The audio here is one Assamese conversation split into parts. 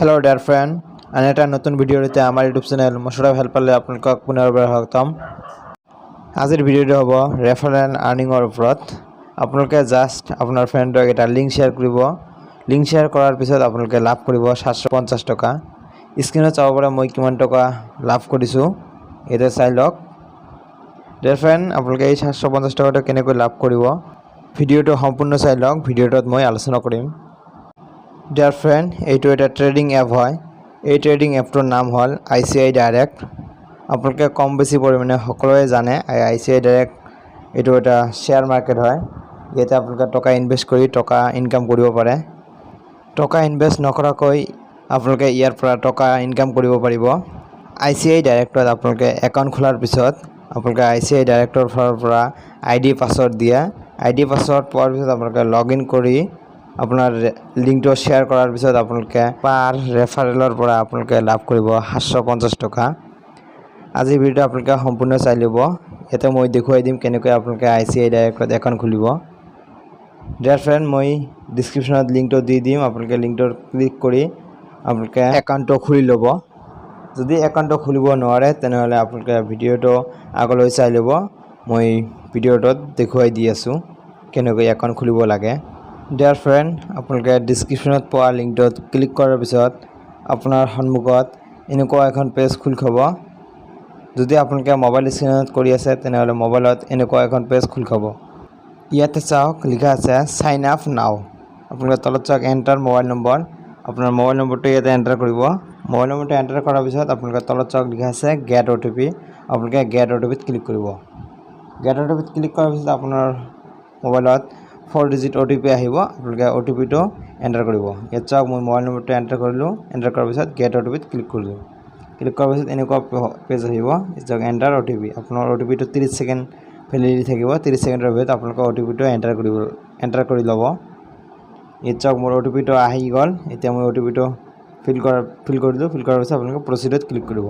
Hello dear friend, এটা নতুন ভিডিওতে আমাৰ ইউটিউব চেনেল মছৰা হেল্পাৰলৈ আপোনালোকক পুনৰবাৰ স্বাগতম। আজিৰ ভিডিঅ'টো হ'ব ৰেফাৰেল আৰ্নিঙৰ ওপৰত। আপোনালোকে জাষ্ট আপোনাৰ ফ্ৰেণ্ডক এটা লিংক শ্বেয়াৰ কৰিব। লিংক শ্বেয়াৰ কৰাৰ পিছত আপোনালোকে লাভ কৰিব 750 টকা। স্ক্ৰীনত চাব পাৰে মই কিমান টকা লাভ কৰিছোঁ। এতিয়া চাই লওক। ডিয়াৰ ফ্ৰেণ্ড, আপোনালোকে এই 750 টকাটো কেনেকৈ লাভ কৰিব ভিডিঅ'টো সম্পূৰ্ণ চাই লওক। ভিডিঅ'টোত মই আলোচনা কৰিম। ডিয়াৰ ফ্ৰেণ্ড, এইটো এটা ট্ৰেডিং এপ হয়। এই ট্ৰেডিং এপটোৰ নাম হ'ল ICICI Direct। আপোনালোকে কম বেছি পৰিমাণে সকলোৱে জানে ICICI Direct এইটো এটা শ্বেয়াৰ মাৰ্কেট হয়। ইয়াতে আপোনালোকে টকা ইনভেষ্ট কৰি টকা ইনকাম কৰিব পাৰে। টকা ইনভেষ্ট নকৰাকৈ আপোনালোকে ইয়াৰ পৰা টকা ইনকাম কৰিব পাৰিব। ICICI Directত আপোনালোকে একাউণ্ট খোলাৰ পিছত আপোনালোকে ICICI Directৰ ফালৰ পৰা ID পাছৱৰ্ড দিয়ে। ID পাছৱৰ্ড পোৱাৰ পিছত আপোনালোকে লগ ইন কৰি আপোনাৰ লিংকটো শ্বেয়াৰ কৰাৰ পিছত আপোনালোকে পাৰ ৰেফাৰেলৰ পৰা আপোনালোকে লাভ কৰিব 750 টকা। আজি ভিডিঅ'টো আপোনালোকে সম্পূৰ্ণ চাই ল'ব। ইয়াতে মই দেখুৱাই দিম কেনেকৈ আপোনালোকে ICICI Directত একাউণ্ট খুলিব। ডিয়াৰ ফ্ৰেণ্ড, মই ডিছক্ৰিপশ্যনত লিংকটো দি দিম। আপোনালোকে লিংকটোত ক্লিক কৰি আপোনালোকে একাউণ্টটো খুলি ল'ব। যদি একাউণ্টটো খুলিব নোৱাৰে তেনেহ'লে আপোনালোকে ভিডিঅ'টো আগলৈ চাই ল'ব। মই ভিডিঅ'টোত দেখুৱাই দি আছোঁ কেনেকৈ একাউণ্ট খুলিব লাগে। ডিয়াৰ ফ্ৰেণ্ড, আপোনালোকে ডিছক্ৰিপশ্যনত পোৱা লিংকটোত ক্লিক কৰাৰ পিছত আপোনাৰ সন্মুখত এনেকুৱা এখন পেজ খোল খাব। যদি আপোনালোকে মোবাইল স্ক্ৰীনত কৰি আছে তেনেহ'লে মোবাইলত এনেকুৱা এখন পেজ খোল খাব। ইয়াতে চাওক লিখা আছে চাইন আপ নাও। আপোনালোকে তলত চাওক এণ্টাৰ মোবাইল নম্বৰ। আপোনাৰ মোবাইল নম্বৰটো ইয়াতে এণ্টাৰ কৰিব। মোবাইল নম্বৰটো এণ্টাৰ কৰাৰ পিছত আপোনালোকে তলত চাওক লিখা আছে গেট OTP। আপোনালোকে গেট OTPত ক্লিক কৰিব। গেট OTPত ক্লিক কৰাৰ পিছত আপোনাৰ মোবাইলত 4 ডিজিট OTP আহিব। আপোনালোকে OTPটো এণ্টাৰ কৰিব। ইয়াত চাওক মই মোবাইল নম্বৰটো এণ্টাৰ কৰিলোঁ। এণ্টাৰ কৰাৰ পিছত গেট OTPত ক্লিক কৰিলোঁ। ক্লিক কৰাৰ পিছত এনেকুৱা পেজ আহিব। চাওক এণ্টাৰ OTP। আপোনাৰ OTPটো 30 ছেকেণ্ড ভেলিডিটি থাকিব। 30 ছেকেণ্ডৰ ভিতৰত আপোনালোকে OTPটো এণ্টাৰ কৰি ল'ব। ইয়াত চাওক মোৰ OTPটো আহি গ'ল। এতিয়া মই OTPটো ফিল কৰি দিলোঁ। ফিল কৰাৰ পিছত আপোনালোকে প্ৰচিডত ক্লিক কৰিব।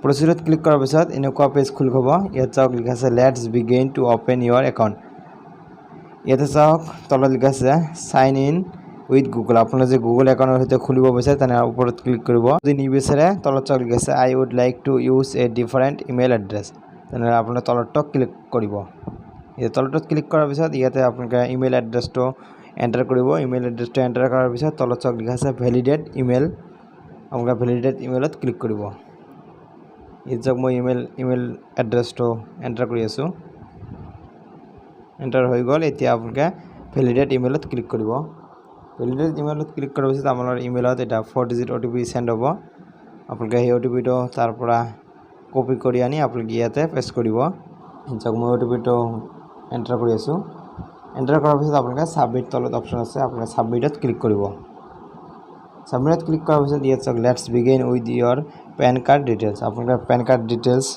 প্ৰচিডত ক্লিক কৰাৰ পিছত এনেকুৱা পেজ খোল খাব। ইয়াত চাওক লিখা আছে let's begin to open your account. ইয়াতে চাওক তলত লিখা আছে চাইন ইন উইথ গুগল। আপোনালোকে যে গুগল একাউণ্টৰ সৈতে খুলিব বিচাৰে তেনেহ'লে ওপৰত ক্লিক কৰিব। যদি নিবিচাৰে তলত চাওক লিখা আছে I would like to use a different email address. তেনেহ'লে আপোনাৰ তলতটো ক্লিক কৰিব। এই তলতত ক্লিক কৰাৰ পিছত ইয়াতে আপোনালোকে ইমেইল এড্ৰেছটো এণ্টাৰ কৰিব। ইমেইল এড্ৰেছটো এণ্টাৰ কৰাৰ পিছত তলত চাওক লিখা আছে ভেলিডেট ইমেইল। আপোনালোকে ভেলিডেট ইমেইলত ক্লিক কৰিব। ইয়াত চাওক মই ইমেইল এড্ৰেছটো এণ্টাৰ কৰি আছোঁ। এণ্টাৰ হৈ গ'ল। এতিয়া আপোনালোকে ভেলিডেট ইমেইলত ক্লিক কৰিব। ভেলিডেট ইমেইলত ক্লিক কৰাৰ পিছত আপোনাৰ ইমেইলত এটা 4 ডিজিট OTP চেণ্ড হ'ব। আপোনালোকে সেই OTPটো তাৰ পৰা কপি কৰি আনি আপোনালোকে ইয়াতে পেষ্ট কৰিব। চাওক মই OTPটো এণ্টাৰ কৰি আছোঁ। এণ্টাৰ কৰাৰ পিছত আপোনালোকে ছাবমিট তলত অপশ্যন আছে। আপোনালোকে ছাবমিটত ক্লিক কৰিব। ছাবমিটত ক্লিক কৰাৰ পিছত ইয়াত চাওক let's begin with your PAN card details. আপোনালোকে পেন কাৰ্ড ডিটেইলছ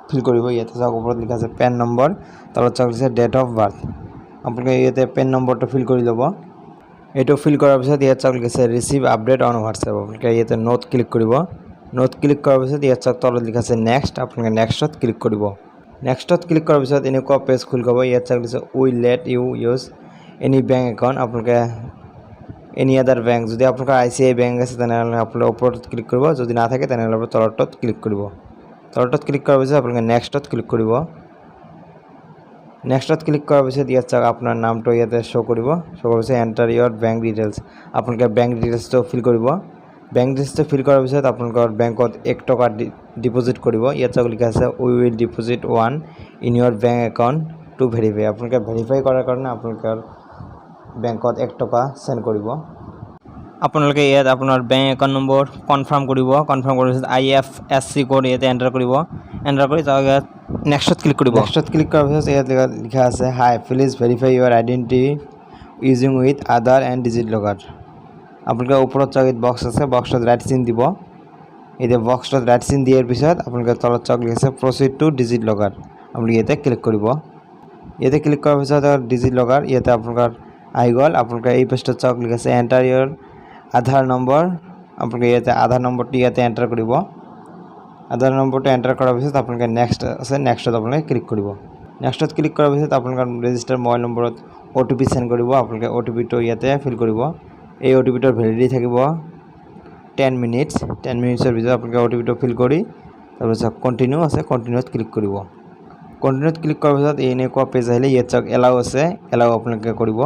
ফিল কৰিব। ইয়াতে চাওক ওপৰত লিখা আছে পেন নম্বৰ। তলত চাওক লিখা আছে ডেট অফ বাৰ্থ। আপোনালোকে ইয়াতে পেন নম্বৰটো ফিল কৰি ল'ব। এইটো ফিল কৰাৰ পিছত ইয়াত চাওক লিখা আছে ৰিচিভ আপডেট অন হোৱাটছএপ। আপোনালোকে ইয়াতে নোট ক্লিক কৰিব। নোট ক্লিক কৰাৰ পিছত ইয়াত চাওক তলত লিখা আছে নেক্সট। আপোনালোকে নেক্সটত ক্লিক কৰিব। নেক্সটত ক্লিক কৰাৰ পিছত এনেকুৱা পেজ খোল খাব। ইয়াত চাওক লিখা আছে we let you use any bank account. আপোনালোকে এনি আদাৰ বেংক, যদি আপোনালোকৰ ICICI বেংক আছে তেনেহ'লে আপোনালোকে ওপৰত ক্লিক কৰিব। যদি নাথাকে তেনেহ'লে তলতত ক্লিক কৰিব। তলতত ক্লিক কৰাৰ পিছত আপোনালোকে নেক্সটত ক্লিক কৰিব। নেক্সটত ক্লিক কৰাৰ পিছত ইয়াত চাওক আপোনাৰ নামটো ইয়াতে শ্ব' কৰিব। শ্ব' কৰাৰ পিছত এণ্টাৰ ইয়ৰ বেংক ডিটেইলছ। আপোনালোকে বেংক ডিটেইলছটো ফিল কৰিব। বেংক ডিটেইলছটো ফিল কৰাৰ পিছত আপোনালোকৰ বেংকত 1 টকা ডিপ'জিট কৰিব। ইয়াত চাওক লিখা আছে we will deposit 1 in your bank account to verify. আপোনালোকে ভেৰিফাই কৰাৰ কাৰণে আপোনালোকৰ বেংকত 1 টকা চেণ্ড কৰিব। আপোনালোকে ইয়াত আপোনাৰ বেংক একাউণ্ট নম্বৰ কনফাৰ্ম কৰিব। কনফাৰ্ম কৰাৰ পিছত IFSC কোড ইয়াতে এণ্টাৰ কৰিব। এণ্টাৰ কৰি চাওক ইয়াত নেক্সটত ক্লিক কৰিব। নেক্সটত ক্লিক কৰাৰ পিছত ইয়াত লিখা আছে hi please verify your identity using with Aadhaar and DigiLocker. আপোনালোকে ওপৰত চাওক ইয়াত বক্স আছে। বক্সটোত ৰাইট চিন দিব। এতিয়া বক্সটোত ৰাইট চিন দিয়াৰ পিছত আপোনালোকে তলত চাওক লিখা আছে প্ৰচিড টু ডিজিট লকাৰ। আপোনালোকে ইয়াতে ক্লিক কৰিব। ইয়াতে ক্লিক কৰাৰ পিছত ডিজিট লকাৰ ইয়াতে আপোনালোকৰ আহি গ'ল। আপোনালোকে এই পেজটোত চাওক লিখা আছে এণ্টাৰ ইয়ৰ আধাৰ নম্বৰ। আপোনালোকে ইয়াতে আধাৰ নম্বৰটো ইয়াতে এণ্টাৰ কৰিব। আধাৰ নম্বৰটো এণ্টাৰ কৰাৰ পিছত আপোনালোকে নেক্সট আছে। নেক্সটত আপোনালোকে ক্লিক কৰিব। নেক্সটত ক্লিক কৰাৰ পিছত আপোনালোকৰ ৰেজিষ্টাৰ মোবাইল নম্বৰত OTP চেণ্ড কৰিব। আপোনালোকে OTPটো ইয়াতে ফিল কৰিব। এই OTPটোৰ ভেলিডিটি থাকিব 10 মিনিটস পিছত আপোনালোকে OTP-টো ফিল কৰি তাৰপিছত কণ্টিনিউ আছে কণ্টিনিউত ক্লিক কৰিব কণ্টিনিউত ক্লিক কৰাৰ পিছত এনেকুৱা পেজ আহিলে ইয়াত চাওক এলাউ আছে এলাউ আপোনালোকে কৰিব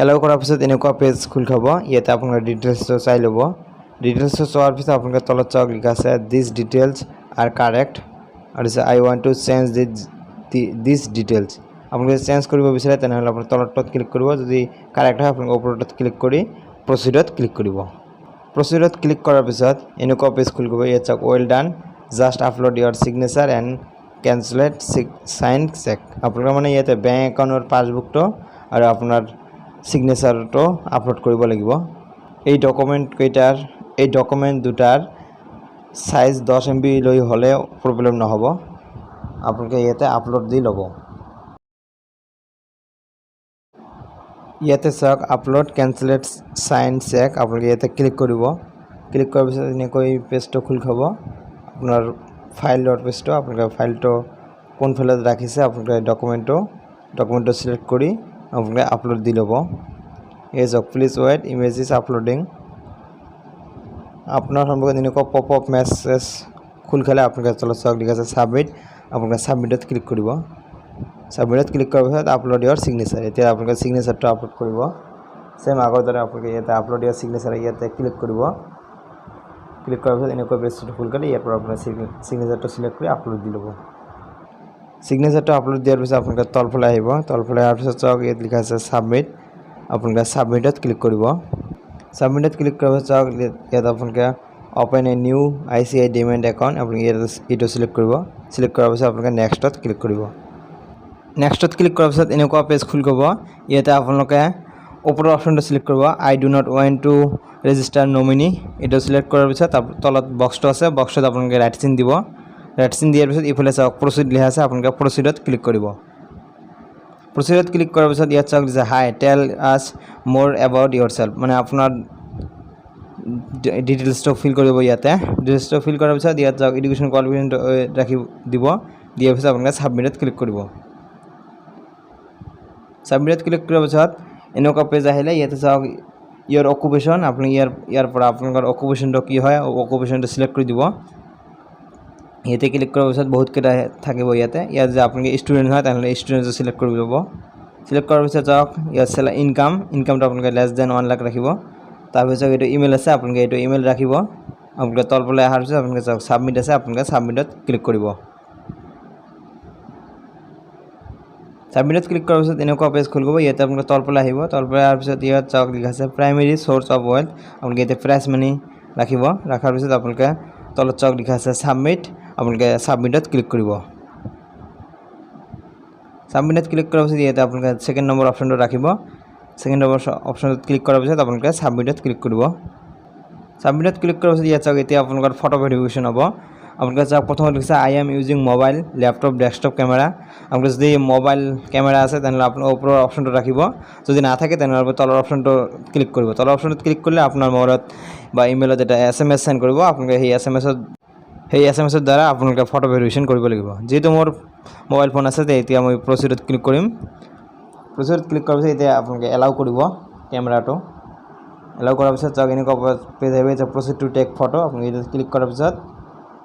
এলাউ কৰাৰ পিছত এনেকুৱা পেজ খুল খাব ইয়াতে আপোনালোকে ডিটেইলছটো চাই ল'ব ডিটেইলছটো চোৱাৰ পিছত আপোনালোকে তলত চাওক লিখা আছে দিস ডিটেইলছ আৰ কাৰেক্ট আৰু I want to change this details আপোনালোকে চেঞ্জ কৰিব বিচাৰে তেনেহ'লে আপুনি তলতত ক্লিক কৰিব যদি কাৰেক্ট হয় আপোনালোকে ওপৰতত ক্লিক কৰি প্ৰচিডত ক্লিক কৰিব প্ৰচিডত ক্লিক কৰাৰ পিছত এনেকুৱা পেজ খুল খাব ইয়াত চাওক well done just upload your signature and cancelled sign cheque আপোনালোকে মানে ইয়াতে বেংক একাউণ্টৰ পাছবুকটো আৰু আপোনাৰ সিগনেচাৰটো আপলোড কৰিব লাগিব এই ডকুমেণ্ট দুটাৰ সাইজ 10 MB লৈ হ'লে প্ৰব্লেম নহ'ব আপোনালোকে ইয়াতে আপলোড দি ল'ব ইয়াতে চাওক আপলোড কেনচেলেট সাইন চেক আপোনালোকে ইয়াতে ক্লিক কৰিব ক্লিক কৰাৰ পিছত এনেকৈ পেজটো খুল খাব আপোনাৰ ফাইলৰ পেজটো আপোনালোকে ফাইলটো কোন ফাইলত ৰাখিছে আপোনালোকে ডকুমেণ্টটো সিলেক্ট কৰি আপোনালোকে আপলোড দি ল'ব এই চাওক please wait image is uploading আপোনাৰ সন্মুখত এনেকুৱা পপআপ মেছেজ খুল খালে আপোনালোকে তলত চাওক লিখা আছে সাবমিট আপোনালোকে সাবমিটত ক্লিক কৰিব সাবমিটত ক্লিক কৰাৰ পিছত আপলোড ইয়োৰ সিগনেচাৰ এতিয়া আপোনালোকে সিগনেচাৰটো আপলোড কৰিব সেম আগৰ দৰে আপোনালোকে ইয়াতে আপলোড ইয়োৰ সিগনেচাৰ ইয়াতে ক্লিক কৰিব ক্লিক কৰাৰ পিছত এনেকুৱা পেজটো খুল খালে ইয়াৰ পৰা আপোনাৰ সিগনেচাৰটো সিলেক্ট কৰি আপলোড দি ল'ব সিগনেচাৰটো আপলোড দিয়াৰ পিছত আপোনালোকে তলফালে আহিব তলফালে অহাৰ পিছত চাওক ইয়াত লিখা আছে সাবমিট আপোনালোকে সাবমিটত ক্লিক কৰিব সাবমিটত ক্লিক কৰাৰ পিছত চাওক ইয়াত আপোনালোকে open a new ICICI demat account আপোনালোকে এইটো সিলেক্ট কৰিব সিলেক্ট কৰাৰ পিছত আপোনালোকে নেক্সটত ক্লিক কৰিব নেক্সটত ক্লিক কৰাৰ পিছত এনেকুৱা পেজ খুল খাব ইয়াতে আপোনালোকে ওপৰৰ অপশ্যনটো সিলেক্ট কৰিব I do not want to register nominee এইটো সিলেক্ট কৰাৰ পিছত তলত বক্সটো আছে বক্সত আপোনালোকে ৰাইট চিন দিব ৰাইট চিন দিয়াৰ পিছত ইফালে চাওক প্ৰচিড লিখা আছে আপোনালোকে প্ৰচিডত ক্লিক কৰিব প্ৰচিডত ক্লিক কৰাৰ পিছত ইয়াত চাওক যে হাই টেল আছ মোৰ এবাউট ইয়োৰছেল্ফ মানে আপোনাৰ ডিটেইলছটো ফিল কৰিব ইয়াতে ডিটেইলছটো ফিল কৰাৰ পিছত ইয়াত চাওক এডুকেশ্যন কোৱালিফিকেশ্যনটো দিব দিয়াৰ পিছত আপোনালোকে সাবমিটত ক্লিক কৰিব সাবমিটত ক্লিক কৰাৰ পিছত এনেকুৱা পেজ আহিলে ইয়াতে চাওক ইয়াৰ অকুপেশ্যন আপুনি ইয়াৰ পৰা আপোনালোকৰ অকুপেশ্যনটো কি হয় অকুপেশ্যনটো সিলেক্ট কৰি দিব ইয়াতে ক্লিক কৰাৰ পিছত বহুত কেইটা থাকিব ইয়াত যে আপুনি ষ্টুডেণ্ট হয় তেনেহ'লে ষ্টুডেণ্টটো সিলেক্ট কৰি ল'ব সিলেক্ট কৰাৰ পিছত চাওক ইয়াত ইনকামটো আপোনালোকে লেছ দেন 1 লাখ ৰাখিব তাৰপিছত এইটো ইমেইল আছে আপোনালোকে এইটো ইমেইল ৰাখিব আপোনালোকে তলফালে অহাৰ পিছত আপোনালোকে চাওক সাবমিট আছে আপোনালোকে সাবমিটত ক্লিক কৰিব সাবমিটত ক্লিক কৰাৰ পিছত এনেকুৱা পেজ খুল খাব ইয়াতে আপোনালোকে তলফালে আহিব তলফালে অহাৰ পিছত ইয়াত চাওক লিখা আছে প্ৰাইমেৰী চ'ৰ্চ অফ ৱেল্থ আপোনালোকে ইয়াতে প্ৰাইজ মানি ৰাখিব ৰাখাৰ পিছত আপোনালোকে তলত চাওক লিখা আছে সাবমিট আপোনালোকে সাবমিটত ক্লিক কৰিব সাবমিটত ক্লিক কৰাৰ পিছত ইয়াতে আপোনালোকে সেকেন্ড নম্বৰ অপশ্যনটো ৰাখিব সেকেন্ড নম্বৰ অপশ্যনত ক্লিক কৰাৰ পিছত আপোনালোকে সাবমিটত ক্লিক কৰিব সাবমিটত ক্লিক কৰাৰ পিছত ইয়াত চাওক এতিয়া আপোনালোকৰ ফটো ভেৰিফিকেশ্যন হ'ব আপোনালোকে চাওক প্ৰথমত লিখিছে I am using mobile laptop desktop camera আপোনালোকে যদি মোবাইল কেমেৰা আছে তেনেহ'লে আপোনাৰ ওপৰৰ অপশ্যনটো ৰাখিব যদি নাথাকে তেনেহ'লে তলৰ অপশ্যনটো ক্লিক কৰিব তলৰ অপশ্যনটোত ক্লিক কৰিলে আপোনাৰ মোবাইলত বা ইমেইলত এটা SMS সেন্ড কৰিব আপোনালোকে সেই SMS-ৰ দ্বাৰা আপোনালোকে ফটো ভেৰিফিকেশ্যন কৰিব লাগিব যেহেতু মোৰ মোবাইল ফোন আছে এতিয়া মই প্ৰচিডত ক্লিক কৰিম প্ৰচিডত ক্লিক কৰাৰ পিছত এতিয়া আপোনালোকে এলাউ কৰিব কেমেৰাটো এলাউ কৰাৰ পিছত চাওক এনেকুৱা পেজ আহিব যে প্ৰচিড টু টেক ফটো আপুনি এইটো ক্লিক কৰাৰ পিছত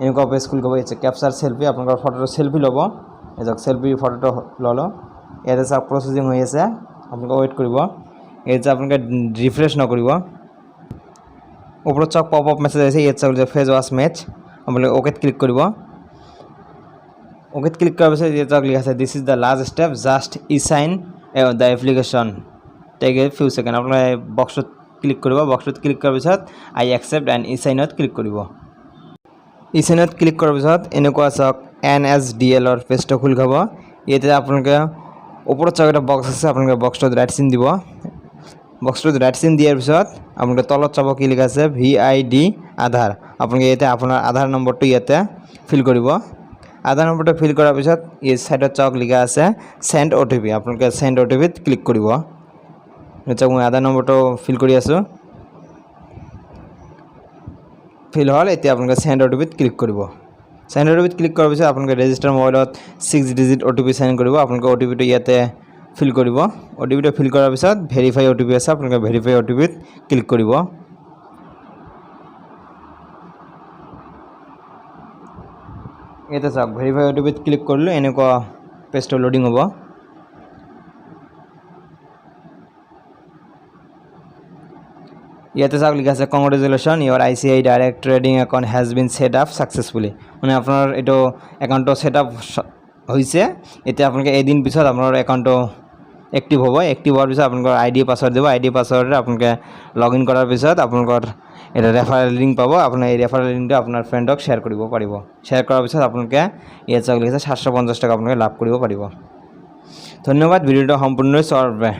এনেকুৱা পেজ খুল খাব ইয়াতে কেপচাৰ সেলফি আপোনালোকৰ ফটোটো সেলফি ল'ব এই চাওক সেলফি ফটোটো ল'লো ইয়াতে চাওক প্ৰচেছিং হৈ আছে আপোনালোকে ৱেইট কৰিব এই যে আপোনালোকে ৰিফ্ৰেছ নকৰিব ওপৰত চাওক পপআপ মেছেজ আহিছে ইয়াত চাওক যে ফেজ ৱাছ মেচ আপোনালোকে অ'কেত ক্লিক কৰিব অ'কেত ক্লিক কৰাৰ পিছত ইয়াত চাওক লিখা আছে this is the last step just e-sign the application take a few second আপোনালোকে বক্সটোত ক্লিক কৰিব বক্সটোত ক্লিক কৰাৰ পিছত আই একচেপ্ট এণ্ড ই-চাইনত ক্লিক কৰিব ই-চাইনত ক্লিক কৰাৰ পিছত এনেকুৱা চাওক NSDL-ৰ পেজটো খুল খাব ইয়াতে আপোনালোকে ওপৰত চাওক এটা বক্স আছে আপোনালোকে বক্সটোত ৰাইট চিন দিব বক্সটোত ৰাইট চিন দিয়াৰ পিছত আপোনালোকে তলত চাব কি লিখা আছে VID আধাৰ আপোনালোকে ইয়াতে আপোনাৰ আধাৰ নম্বৰটো ইয়াতে ফিল কৰিব আধাৰ নম্বৰটো ফিল কৰাৰ পিছত এই সাইডত চাওক লিখা আছে সেন্ড OTP আপোনালোকে সেন্ড OTP-ত ক্লিক কৰিব চাওক মই আধাৰ নম্বৰটো ফিল কৰি আছোঁ ফিল হ'ল এতিয়া আপোনালোকে সেন্ড OTP-ত ক্লিক কৰিব সেন্ড OTP-ত ক্লিক কৰাৰ পিছত আপোনালোকে ৰেজিষ্টাৰ মোবাইলত 6 ডিজিট OTP সেন্ড কৰিব আপোনালোকে OTP-টো ইয়াতে ফিল কৰিব OTP ফিল কৰাৰ পিছত ভেৰিফাই OTP আছে আপোনালোকে ভেৰিফাই OTP ক্লিক কৰিব এটা চাওক ভেৰিফাই OTP ক্লিক কৰিলে এনেকুৱা পেজটো লোডিং হ'ব ইয়াতে চাওক লিখা আছে congratulation Euro ICICI Direct trading account has been set up successfully মানে আপোনাৰ এইটো একাউণ্টটো সেট আপ হৈছে এতিয়া আপোনালোকে এদিন পিছত আপোনাৰ একাউণ্টটো এক্টিভ হ'ব এক্টিভ হোৱাৰ পিছত আপোনালোকৰ ID পাছৱৰ্ড দিব ID পাছৱৰ্ডৰে আপোনালোকে লগইন কৰাৰ পিছত আপোনালোকৰ এটা ৰেফাৰেল লিংক পাব আপোনাৰ এই ৰেফাৰেল লিংকটো আপোনাৰ ফ্ৰেণ্ডক শ্বেয়াৰ কৰিব পাৰিব শ্বেয়াৰ কৰাৰ পিছত আপোনালোকে ইয়াত চাওক লিখা আছে 750 টকা আপোনালোকে লাভ কৰিব পাৰিব ধন্যবাদ ভিডিঅ'টো সম্পূৰ্ণ চোৱাৰ বাবে